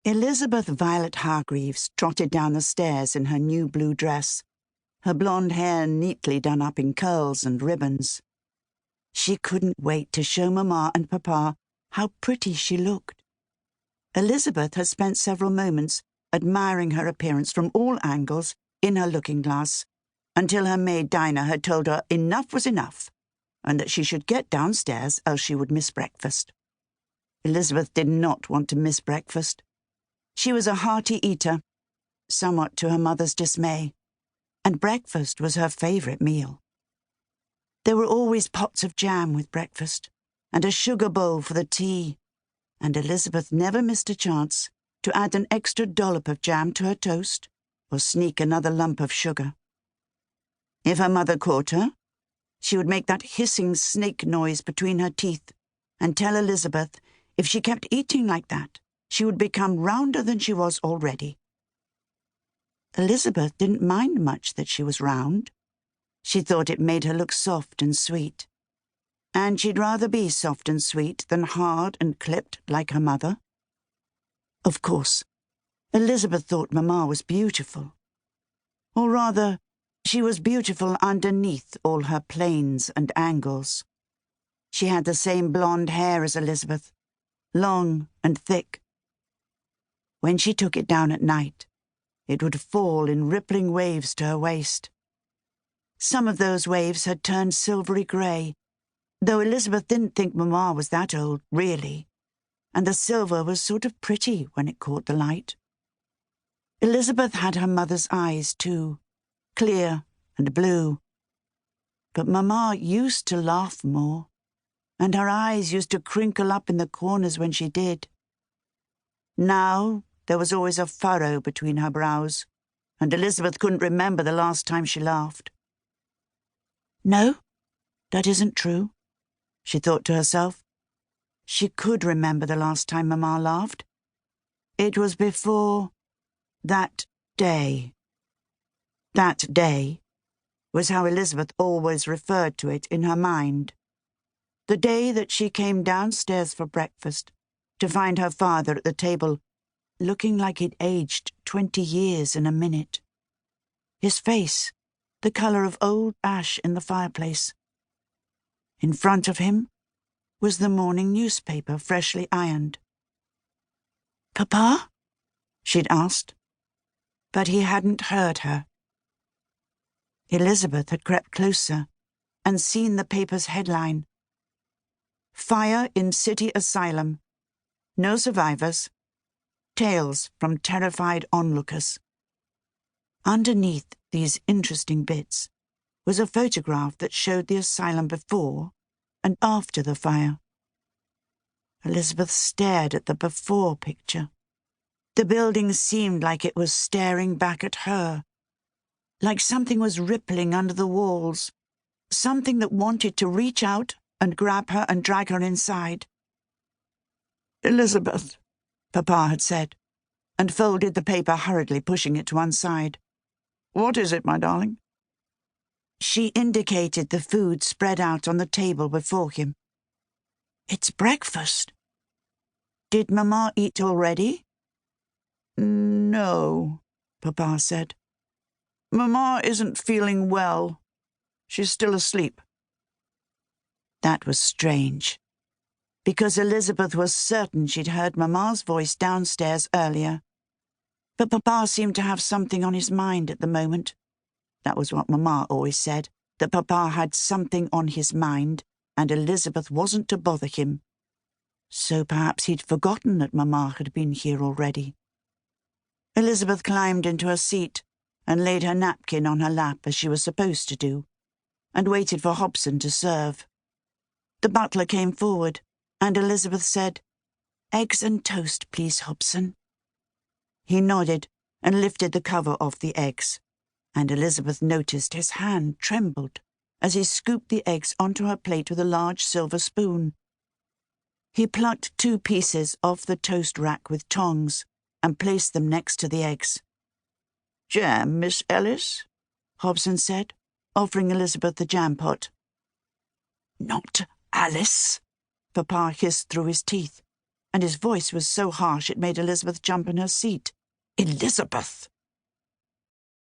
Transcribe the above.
Elizabeth Violet Hargreaves trotted down the stairs in her new blue dress, her blonde hair neatly done up in curls and ribbons. She couldn't wait to show Mamma and Papa how pretty she looked. Elizabeth had spent several moments admiring her appearance from all angles in her looking-glass, until her maid Dinah had told her enough was enough, and that she should get downstairs else she would miss breakfast. Elizabeth did not want to miss breakfast. She was a hearty eater, somewhat to her mother's dismay, and breakfast was her favourite meal. There were always pots of jam with breakfast, and a sugar bowl for the tea, and Elizabeth never missed a chance to add an extra dollop of jam to her toast, or sneak another lump of sugar. If her mother caught her, she would make that hissing snake noise between her teeth, and tell Elizabeth if she kept eating like that, she would become rounder than she was already. Elizabeth didn't mind much that she was round. She thought it made her look soft and sweet. And she'd rather be soft and sweet than hard and clipped like her mother. Of course, Elizabeth thought Mamma was beautiful. Or rather, she was beautiful underneath all her planes and angles. She had the same blonde hair as Elizabeth, long and thick. When she took it down at night, it would fall in rippling waves to her waist. Some of those waves had turned silvery grey, though Elizabeth didn't think Mamma was that old, really, and the silver was sort of pretty when it caught the light. Elizabeth had her mother's eyes, too, clear and blue. But Mamma used to laugh more, and her eyes used to crinkle up in the corners when she did. Now there was always a furrow between her brows, and Elizabeth couldn't remember the last time she laughed. No, that isn't true, she thought to herself. She could remember the last time Mamma laughed. It was before that day. That day was how Elizabeth always referred to it in her mind. The day that she came downstairs for breakfast to find her father at the table, looking like he'd aged 20 years in a minute. His face, the colour of old ash in the fireplace. In front of him was the morning newspaper freshly ironed. "Papa?" she'd asked, but he hadn't heard her. Elizabeth had crept closer and seen the paper's headline. "Fire in City Asylum. No survivors. Tales from terrified onlookers." Underneath these interesting bits was a photograph that showed the asylum before and after the fire. Elizabeth stared at the before picture. The building seemed like it was staring back at her, like something was rippling under the walls, something that wanted to reach out and grab her and drag her inside. "Elizabeth," Papa had said, and folded the paper hurriedly, pushing it to one side. "What is it, my darling?" She indicated the food spread out on the table before him. "It's breakfast." "Did Mamma eat already?" "No," Papa said. "Mamma isn't feeling well. She's still asleep." That was strange, because Elizabeth was certain she'd heard Mamma's voice downstairs earlier. But Papa seemed to have something on his mind at the moment. That was what Mamma always said, that Papa had something on his mind, and Elizabeth wasn't to bother him. So perhaps he'd forgotten that Mamma had been here already. Elizabeth climbed into her seat and laid her napkin on her lap as she was supposed to do, and waited for Hobson to serve. The butler came forward, and Elizabeth said, "Eggs and toast, please, Hobson." He nodded and lifted the cover off the eggs, and Elizabeth noticed his hand trembled as he scooped the eggs onto her plate with a large silver spoon. He plucked 2 pieces off the toast rack with tongs and placed them next to the eggs. "Jam, Miss Ellis?" Hobson said, offering Elizabeth the jam pot. "Not Alice," Papa hissed through his teeth. and his voice was so harsh it made Elizabeth jump in her seat. "Elizabeth!"